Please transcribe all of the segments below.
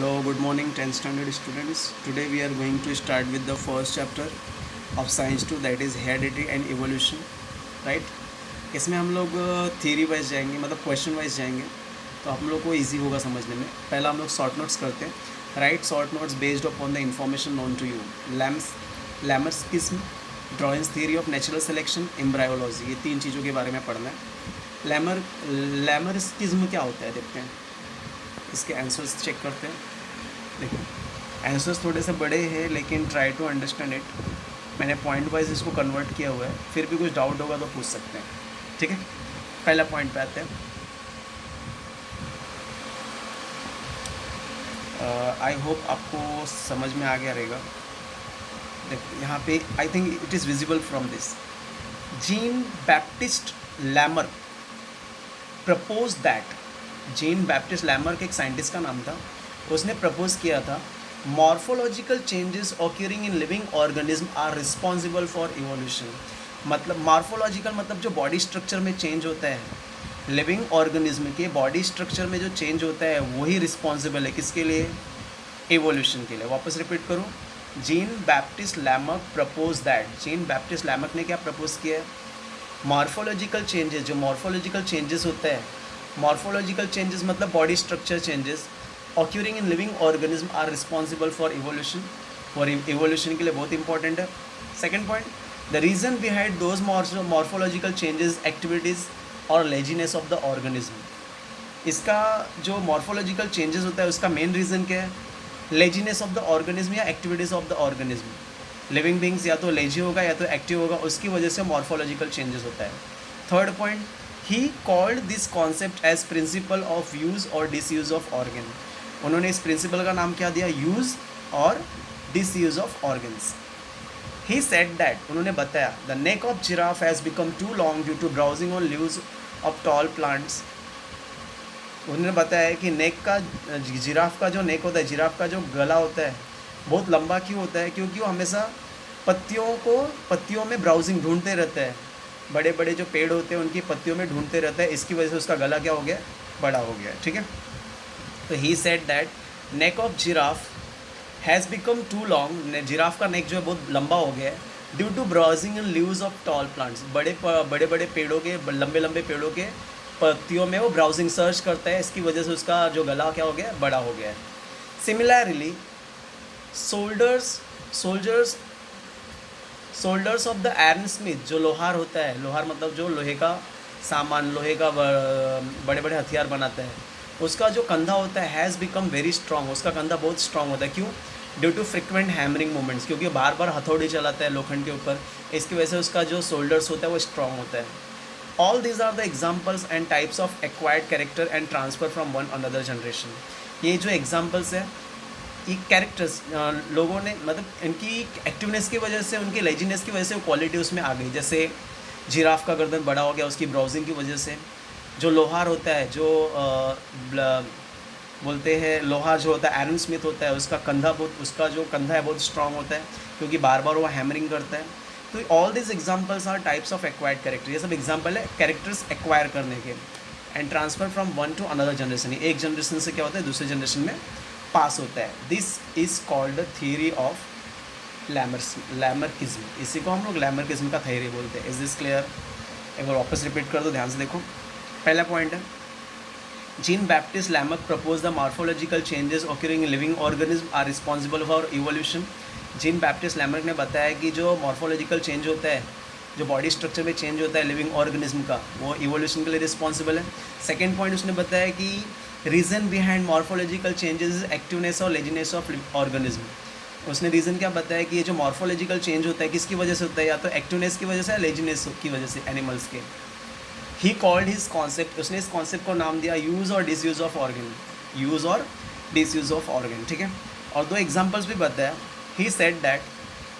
Hello, good morning, 10th standard students. Today we are going to start with the first chapter of Science 2, that is Heredity and Evolution, right? इसमें हम लोग theory wise जाएंगे, मतलब question wise जाएंगे, तो हम लोग को इजी होगा समझने में. पहला हम लोग शॉर्ट नोट्स करते हैं. Right short notes based upon the information known to you. Lamarckism, Darwin's theory of natural selection, embryology, ये तीन चीज़ों के बारे में पढ़ना है. लैमर्किज्म क्या होता है देखते हैं. इसके आंसर्स चेक करते हैं. देखो आंसर्स थोड़े से बड़े हैं लेकिन ट्राई टू अंडरस्टैंड इट. मैंने पॉइंट वाइज इसको कन्वर्ट किया हुआ है, फिर भी कुछ डाउट होगा तो पूछ सकते हैं. ठीक है, पहला पॉइंट पे आते हैं. आई होप आपको समझ में आ गया रहेगा. देखो यहाँ पे I think it is visible from this. Jean Baptiste Lamarck propose that, Jean Baptiste Lamarck एक साइंटिस्ट का नाम था, उसने प्रपोज किया था morphological changes occurring in living organism are responsible for evolution. मतलब मॉर्फोलॉजिकल मतलब जो बॉडी स्ट्रक्चर में चेंज होता है, लिविंग ऑर्गेनिज्म के बॉडी स्ट्रक्चर में जो चेंज होता है वही रिस्पॉन्सिबल है किसके लिए, इवोल्यूशन के लिए. वापस रिपीट करूँ, Jean Baptiste Lamarck propose that. Jean Baptiste Lamarck ने क्या प्रपोज किया है, मॉर्फोलॉजिकल चेंजेस, जो मॉर्फोलॉजिकल चेंजेस होता है, मॉर्फोलॉजिकल चेंजेस मतलब body structure changes occurring in living organism are responsible for evolution. और इवोल्यूशन के लिए बहुत इंपॉर्टेंट है. Second point, the reason behind those morphological changes activities और लेजीनेस ऑफ द ऑर्गेनिज्म. इसका जो मॉर्फोलॉजिकल चेंजेस होता है उसका मेन रीज़न क्या है, लेजीनेस ऑफ द ऑर्गेनिज्म या activities of the organism. Living beings या तो लेजी होगा या तो एक्टिव होगा, उसकी वजह से मॉर्फोलॉजिकल चेंजेस होता है. Third point, he called this concept as principle of use और डिसयूज़ ऑफ ऑर्गन. उन्होंने इस प्रिंसिपल का नाम क्या दिया, यूज़ और disuse of organs. He said that, उन्होंने बताया, the neck of giraffe has become too long due to browsing on leaves of tall plants. उन्होंने बताया कि नेक का, जिराफ का जो नेक होता है, जिराफ का जो गला होता है बहुत लंबा क्यों होता है, क्योंकि वो हमेशा पत्तियों में ब्राउजिंग ढूंढते रहता है. बड़े बड़े जो पेड़ होते हैं उनकी पत्तियों में ढूंढते रहता है, इसकी वजह से उसका गला क्या हो गया, बड़ा हो गया. ठीक है, तो he said that neck of giraffe has become too long. Giraffe का नेक जो है बहुत लंबा हो गया है due to browsing in leaves of tall plants. बड़े बड़े पेड़ों के, लंबे लंबे पेड़ों के पत्तियों में वो ब्राउजिंग सर्च करता है, इसकी वजह से उसका जो गला क्या हो गया, बड़ा हो गया है. Similarly shoulders of the iron Smith, जो लोहार होता है, लोहार मतलब जो लोहे का सामान, लोहे का बड़े बड़े हथियार बनाता है, उसका जो कंधा होता है हैज़ बिकम वेरी स्ट्रॉन्ग. उसका कंधा बहुत स्ट्रॉन्ग होता है. क्यों, due to frequent hammering movements, क्योंकि बार बार हथौड़ी चलाता है लोखंड के ऊपर, इसकी वजह से उसका जो शोल्डर्स होता है वो स्ट्रॉन्ग होता है. All these are the examples and types of acquired character and transfer from one another generation. ये जो एग्जाम्पल्स है, ये कैरेक्टर्स लोगों ने, मतलब इनकी एक्टिवनेस की वजह से, उनकी लेजीनेस की वजह से वो क्वालिटी उसमें आ गई. जैसे जिराफ का गर्दन बड़ा हो गया उसकी ब्राउजिंग की वजह से. जो लोहार होता है, जो बोलते हैं लोहार जो होता है, आयरन स्मिथ होता है, उसका जो कंधा है बहुत स्ट्रांग होता है, क्योंकि बार बार वो हैमरिंग करता है. तो all this examples are types of acquired character. ये सब एग्जाम्पल है कैरेक्टर्स एक्वायर करने के. And transfer from one to another generation, एक जनरेशन से क्या होता है दूसरे जनरेशन में पास होता है. This is called the theory of Lamarckism. इसी को हम लोग लैमर्किज्म का थियरी बोलते हैं. Is this clear? एक बार वापस रिपीट कर दो, ध्यान से देखो. पहला पॉइंट है, Jean Baptiste Lamarck propose the morphological changes occurring in living organism are responsible for evolution. Jean Baptiste Lamarck ने बताया कि जो मॉर्फोलॉजिकल चेंज होता है, जो बॉडी स्ट्रक्चर में चेंज होता है लिविंग ऑर्गेनिज्म का, वो इवोल्यूशन के लिए रिस्पॉन्सिबल है. सेकेंड पॉइंट उसने बताया कि reason behind morphological changes activeness और लेजीनेस ऑफ ऑर्गेनिज्म. उसने रीज़न क्या बताया कि ये जो मॉर्फोलॉजिकल चेंज होता है किसकी वजह से होता है, या तो एक्टिवनेस की वजह से या लेजीनेस की वजह से एनिमल्स के. ही कॉल्ड हिज कॉन्सेप्ट, उसने इस कॉन्सेप्ट को नाम दिया यूज़ और डिसयूज़ ऑफ ऑर्गन. यूज़ और डिसयूज़ ऑफ ऑर्गन. ठीक है, और दो एग्जाम्पल्स भी बताया. He said that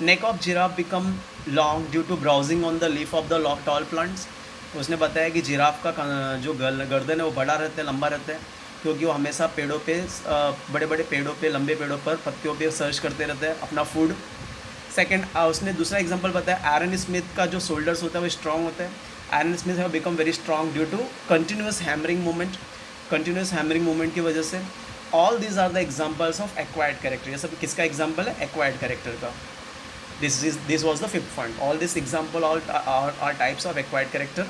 neck of giraffe become long due to browsing on the leaf of the tall plants. उसने बताया कि जिराफ का जो गर्दन है वो बड़ा रहता है, लंबा रहता है, क्योंकि वो हमेशा पेड़ों पे, बड़े बड़े पेड़ों पे, लंबे पेड़ों पर पत्तियों पे सर्च करते रहते हैं अपना फूड. सेकेंड, उसने दूसरा एग्जांपल बताया, आयरन स्मिथ का जो शोल्डर्स होता है वो स्ट्रॉन्ग होता है. Iron smith have become very strong due to continuous hammering movement. Continuous hammering movement की वजह से all these are the examples of acquired character. ये सब किसका एग्जाम्पल है? एक्वायर्ड कैरेक्टर का. This was the fifth point. All this example all are types of acquired character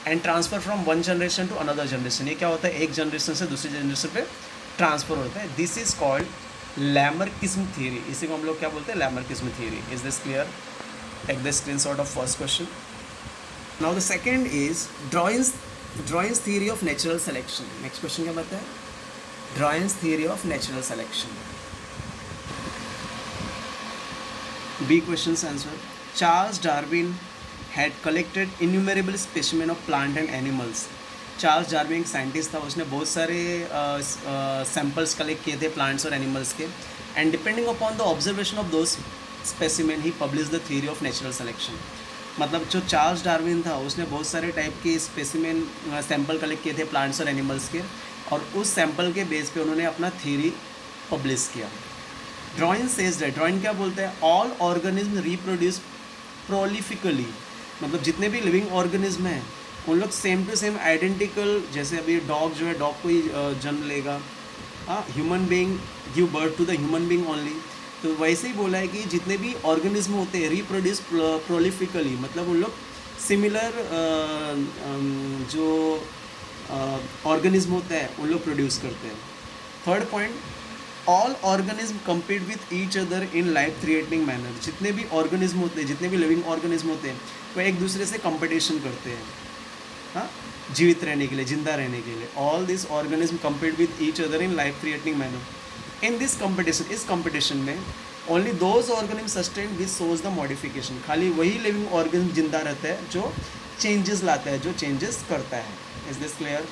and transfer from one generation to another generation. ये क्या होता है? एक जनरेशन से दूसरी जनरेशन पे ट्रांसफर होता है. This is called Lamarckism theory. इसी को हम लोग क्या बोलते हैं? Lamarckism theory. Is this clear? Take the screenshot of first question. Now the second is Darwin's theory of natural selection. Next question क्या बताया? Darwin's theory of natural selection. B question's answer. Charles Darwin had collected innumerable specimen of plant and animals. Charles Darwin एक scientist था. उसने बहुत सारे samples collect किए थे plants और एनिमल्स के. And depending upon the observation of those specimen he publish the theory of natural selection. मतलब जो चार्ल्स डार्विन था उसने बहुत सारे टाइप के स्पेसिमेन सैम्पल कलेक्ट किए थे प्लांट्स और एनिमल्स के, और उस सैम्पल के बेस पे उन्होंने अपना थ्योरी पब्लिश किया. ड्रॉइंग सेज दैट, ड्रॉइंग क्या बोलते हैं? All organism reproduce prolifically. मतलब जितने भी लिविंग ऑर्गेनिज्म हैं उन लोग सेम टू सेम आइडेंटिकल, जैसे अभी डॉग जो है डॉग को ही जन्म लेगा, human being give birth to the human being only. तो वैसे ही बोला है कि जितने भी ऑर्गेनिज्म होते हैं रिप्रोड्यूस प्रोलिफिकली, मतलब उन लोग सिमिलर जो ऑर्गेनिज्म होता है उन लोग प्रोड्यूस करते हैं. Third point, all organism compete with each other in life threatening manner. जितने भी ऑर्गेनिज्म होते हैं, जितने भी लिविंग ऑर्गेनिज्म होते हैं, वो एक दूसरे से कंपटीशन करते हैं, हाँ, जीवित रहने के लिए, जिंदा रहने के लिए. All this organism compete with each other in life threatening manner. In this competition, इस कंपटीशन में only those organism sustain which shows the modification. खाली वही लिविंग ऑर्गेनिज्म जिंदा रहता है जो चेंजेस लाता है, जो चेंजेस करता है. Is this clear?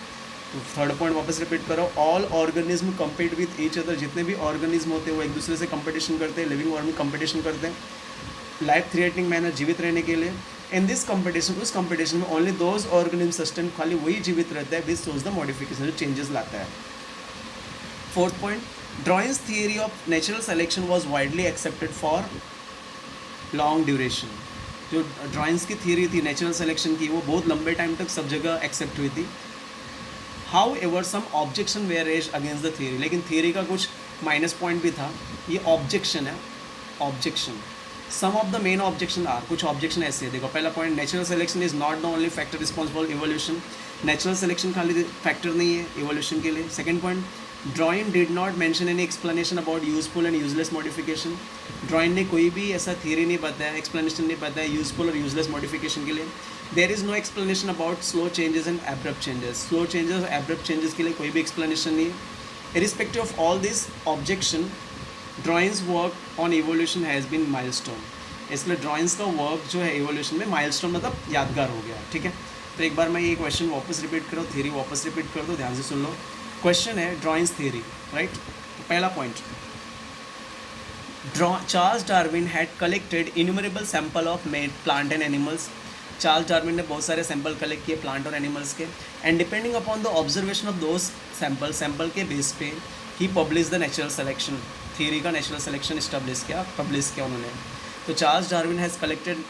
तो थर्ड पॉइंट वापस रिपीट करो. All organism compete with each other. जितने भी ऑर्गेनिज्म होते हैं वो एक दूसरे से कंपटीशन करते हैं, लिविंग ऑर्गेनिज्म कंपटीशन करते हैं लाइफ थ्रेटनिंग मैनर, जीवित रहने के लिए. इन दिस कंपटीशन, उस कंपटीशन में ओनली दोज ऑर्गेनिज्म सस्टेन, खाली वही जीवित रहता है विच सोज द मॉडिफिकेशन, जो चेंजेस लाता है. Fourth point, Darwin's theory of natural selection was widely accepted for long duration. जो ड्रॉइंस की थियरी थी नेचुरल सिलेक्शन की, वो बहुत लंबे टाइम तक सब जगह एक्सेप्ट हुई थी. However some objection were raised against the theory. लेकिन थियरी का कुछ माइनस पॉइंट भी था. ये ऑब्जेक्शन है, objection. Some of the main objection are, कुछ ऑब्जेक्शन ऐसे है. देखो, पहला point, natural selection is not the only factor responsible evolution. Natural selection खाली फैक्टर नहीं है इवोल्यूशन के लिए. Second point, Darwin did not mention any explanation about useful and useless modification. Drawing ने कोई भी ऐसा थियरी नहीं बताया, एक्सप्लेनेशन नहीं बताया यूजफुल और यूजलेस मॉडिफिकेशन के लिए. There is no explanation about slow changes and abrupt changes. Slow changes और एब्रप्ट चेंजेस के लिए कोई भी एक्सप्लेनेशन नहीं है. Irrespective of all this objection, Darwin's work on evolution has been milestone. इसलिए ड्रॉइंग्स का वर्क जो है इवोल्यूशन में माइलस्टोन मतलब यादगार हो गया. ठीक है, तो एक बार मैं ये क्वेश्चन वापस रिपीट करो, थियरी वापस रिपीट कर दो, ध्यान से सुन लो. क्वेश्चन है ड्रॉइंग्स थियरी, राइट. पहला point, Charles Darwin had collected innumerable sample of made plant and animals. Charles Darwin ने बहुत सारे सैंपल कलेक्ट किए प्लांट और एनिमल्स के. And depending upon the observation of those sample के बेस पे ही publish the natural selection. Theory का नेचुरल सिलेक्शन इस्टेब्लिश किया, पब्लिश किया उन्होंने. तो Charles Darwin has collected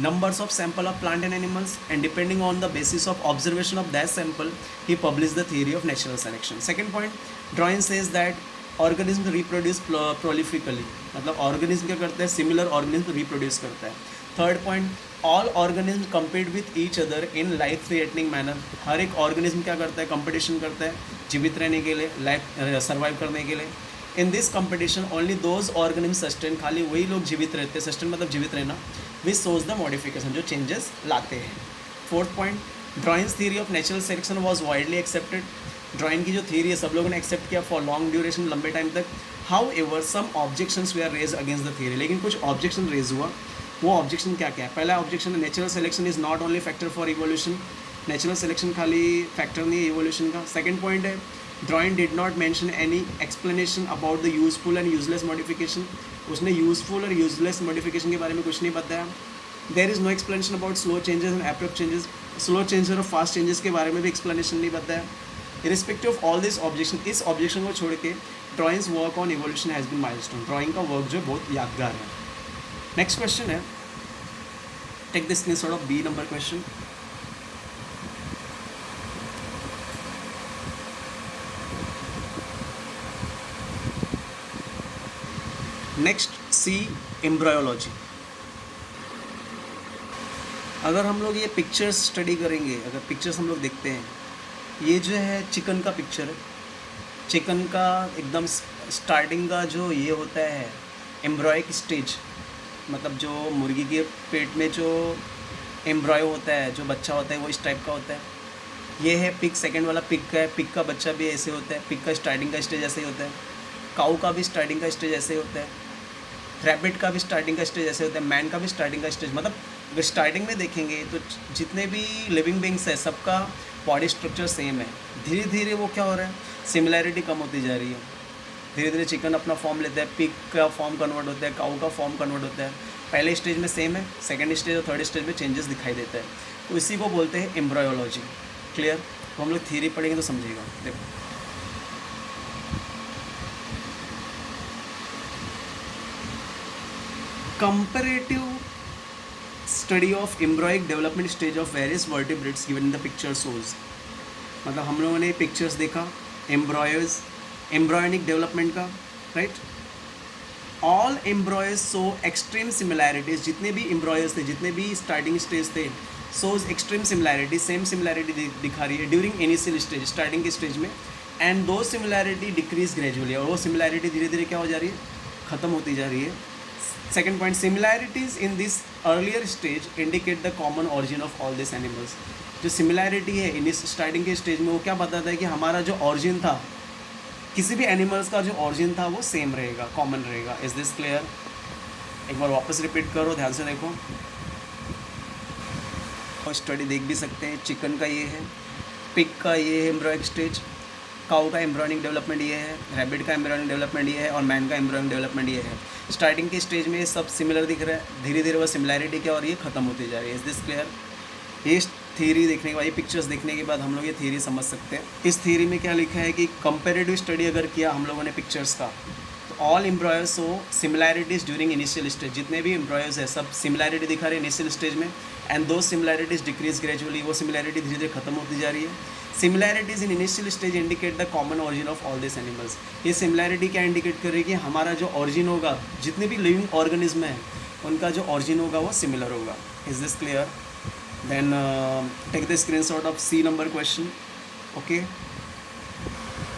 numbers of sample of plant and animals, and depending on the basis of observation of that sample he published the theory of natural selection. Second point, Darwin says that organisms reproduce prolifically. मतलब organism क्या करते हैं? Similar organism reproduce करता है. Third point, all organisms compete with each other in life threatening manner. हर एक organism क्या करता है? Competition करता है जीवित रहने के लिए, लाइफ सर्वाइव करने के लिए. In this competition only those organism sustain, खाली वही लोग जीवित रहते हैं, सस्टेन मतलब जीवित रहना, विच सोज द मॉडिफिकेशन, जो चेंजेस लाते हैं. Fourth point, Darwin's theory of natural selection was widely accepted. Darwin की जो थियरी है सब लोगों ने एक्सेप्ट किया फॉर लॉन्ग ड्यूरेशन, लंबे टाइम तक. However some objections were raise against the theory. लेकिन कुछ ऑब्जेक्शन रेज हुआ. वो ऑब्जेक्शन क्या क्या है? पहला ऑब्जेक्शन है natural selection is not only factor for evolution. Natural selection खाली फैक्टर नहीं है इवोल्यूशन का. सेकेंड पॉइंट है, Darwin did not mention any explanation about the useful and useless modification. उसने यूजफुल और यूजलेस मॉडिफिकेशन के बारे में कुछ नहीं बताया. There is no explanation about slow changes and abrupt changes. Slow changes और फास्ट चेंजेस के बारे में भी एक्सप्लेनेशन नहीं बताया. Irrespective of all this objection, इस ऑब्जेक्शन को छोड़ के Darwin's work on evolution has been milestone. Darwin का वर्क जो बहुत यादगार है. नेक्स्ट क्वेश्चन है, take this screenshot of B number question. Next C embryology. अगर हम लोग ये पिक्चर्स स्टडी करेंगे, अगर पिक्चर्स हम लोग देखते हैं, ये जो है चिकन का पिक्चर है। चिकन का एकदम स्टार्टिंग का जो ये होता है एम्ब्रॉयक स्टेज, मतलब जो मुर्गी के पेट में जो एम्ब्रॉयो होता है, जो बच्चा होता है वो इस टाइप का होता है। ये है पिग, सेकंड वाला पिग का है। पिग का बच्चा भी ऐसे होता है, पिग का स्टार्टिंग का स्टेज ऐसे ही होता है। काऊ का भी स्टार्टिंग का स्टेज ऐसे ही होता है। रैबिट का भी स्टार्टिंग का स्टेज ऐसे होता है। मैन का भी स्टार्टिंग का स्टेज, मतलब अगर स्टार्टिंग में देखेंगे तो जितने भी लिविंग बींग्स है सबका बॉडी स्ट्रक्चर सेम है। धीरे धीरे वो क्या हो रहा है, सिमिलैरिटी कम होती जा रही है। धीरे धीरे चिकन अपना फॉर्म लेता है, पिग का फॉर्म कन्वर्ट होता है, काऊ का फॉर्म कन्वर्ट होता है। पहले स्टेज में सेम है, सेकेंड स्टेज और थर्ड स्टेज में चेंजेस दिखाई देता है। तो इसी को बोलते हैं एम्ब्रायोलॉजी। क्लियर? तो हम लोग थ्योरी पढ़ेंगे तो समझिएगा। देखो, comparative study of embryonic development stage of various vertebrates given in the picture shows. मतलब हम लोगों ने पिक्चर्स देखा एम्ब्रॉयज, एम्ब्रॉयनिक डेवलपमेंट का, right. All embryos show extreme similarities, जितने भी एम्ब्रॉयज थे, जितने भी स्टार्टिंग स्टेज थे, shows extreme similarity, same similarity दिखा रही है ड्यूरिंग इनिशियल स्टेज, स्टार्टिंग के स्टेज में। And the similarity decrease gradually, और वो सिमिलैरिटी धीरे धीरे क्या हो जा रही है, ख़त्म होती जा रही है। Second point, similarities in this earlier stage indicate the common origin of all this animals. जो सिमिलैरिटी है इन इस स्टार्टिंग के स्टेज में, वो क्या बताता है कि हमारा जो ऑरिजिन था, किसी भी एनिमल्स का जो ऑरिजिन था वो सेम रहेगा, कॉमन रहेगा। Is this clear? एक बार वापस रिपीट करो, ध्यान से देखो। और स्टडी देख भी सकते हैं। चिकन का ये है, पिग का ये है एम्ब्रॉयक स्टेज, काऊ का एम्ब्रॉयनिक डेवलपमेंट ये है, रैबिट का एम्ब्रॉयनिक डेवलपमेंट ये है, और मैन का एम्ब्रॉयनिक डेवलपमेंट ये है। स्टार्टिंग के स्टेज में ये सब सिमिलर दिख रहा है, धीरे धीरे वह सिमिलैरिटी क्या हो रही है, ख़त्म होती जा रही है। Is this clear? ये थ्योरी देखने के बाद, ये पिक्चर्स देखने के बाद हम लोग ये थ्योरी समझ सकते हैं। इस थ्योरी में क्या लिखा है कि कंपेरेटिव स्टडी अगर किया हम लोगों ने पिक्चर्स का, तो ऑल एम्ब्रॉयज सो सिमिलैरिटीज़ ड्यूरिंग इनिशियल स्टेज, जितने भी एम्ब्रॉयज है सब सिमिलैरिटी दिखा रहे हैं इनिशियल स्टेज में। एंड दो सिमिलैरिटीज़ डिक्रीज ग्रेजुअली, वो सिमिलैरिटी धीरे धीरे खत्म होती जा रही है। Similarities in initial stage indicate the common origin of all this animals. ये सिमिलैरिटी क्या इंडिकेट कर रही है कि हमारा जो ऑरिजिन होगा, जितने भी लिविंग ऑर्गेनिज्म है उनका जो ऑरिजिन होगा वो सिमिलर होगा। Is this clear? Then take the screenshot of C number question. Okay,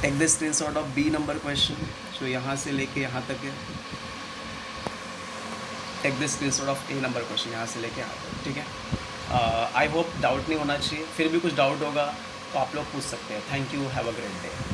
take the screenshot of B number question, जो यहाँ से लेके यहाँ तक है। take the screenshot of A number question, यहाँ से लेके यहाँ तक, ठीक है। आई होप डाउट नहीं होना चाहिए, फिर भी कुछ डाउट होगा तो आप लोग पूछ सकते हैं। Thank you, have a great day.